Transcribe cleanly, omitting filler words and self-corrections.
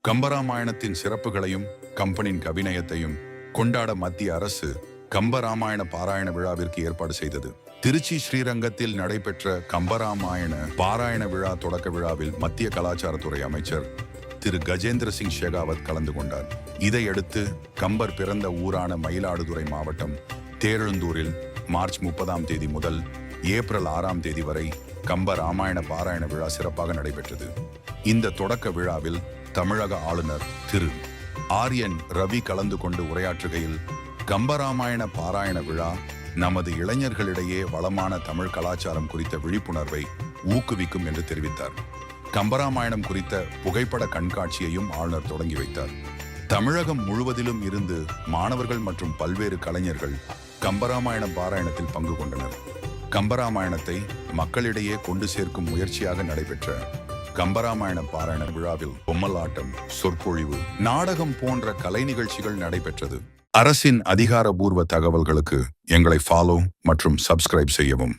கம்பராமாயணத்தின் சிறப்புகளையும் கம்பனின் கவிநயத்தையும் கொண்டாட மத்திய அரசு கம்பராமாயண பாராயண விழாவிற்கு ஏற்பாடு செய்தது. திருச்சி ஸ்ரீரங்கத்தில் நடைபெற்ற கம்பராமாயண பாராயண விழா தொடக்க விழாவில் மத்திய கலாச்சாரத்துறை அமைச்சர் திரு கஜேந்திர சிங் ஷெகாவத் கலந்து கொண்டார். இதையடுத்து கம்பர் பிறந்த ஊரான மயிலாடுதுறை மாவட்டம் தேரெழுந்தூரில் மார்ச் 30ஆம் தேதி முதல் ஏப்ரல் 6ஆம் தேதி வரை கம்ப ராமாயண பாராயண விழா சிறப்பாக நடைபெற்றது. இந்த தொடக்க விழாவில் தமிழக ஆளுநர் திரு ஆர்.என். ரவி கலந்து கொண்டு உரையாற்றுகையில், கம்பராமாயண பாராயண விழா நமது இளைஞர்களிடையே வளமான தமிழ் கலாச்சாரம் குறித்த விழிப்புணர்வை ஊக்குவிக்கும் என்று தெரிவித்தார். கம்பராமாயணம் குறித்த புகைப்பட கண்காட்சியையும் ஆளுநர் தொடங்கி வைத்தார். தமிழகம் முழுவதிலும் இருந்து மாணவர்கள் மற்றும் பல்வேறு கலைஞர்கள் கம்பராமாயண பாராயணத்தில் பங்கு கொண்டனர். கம்பராமாயணத்தை மக்களிடையே கொண்டு சேர்க்கும் முயற்சியாக நடைபெற்ற கம்பராமாயண பாராயண விழாவில் பொம்மலாட்டம், சொற்பொழிவு, நாடகம் போன்ற கலை நிகழ்ச்சிகள் நடைபெற்றது. அரசின் அதிகாரபூர்வ தகவல்களுக்கு எங்களை ஃபாலோ மற்றும் சப்ஸ்கிரைப் செய்யவும்.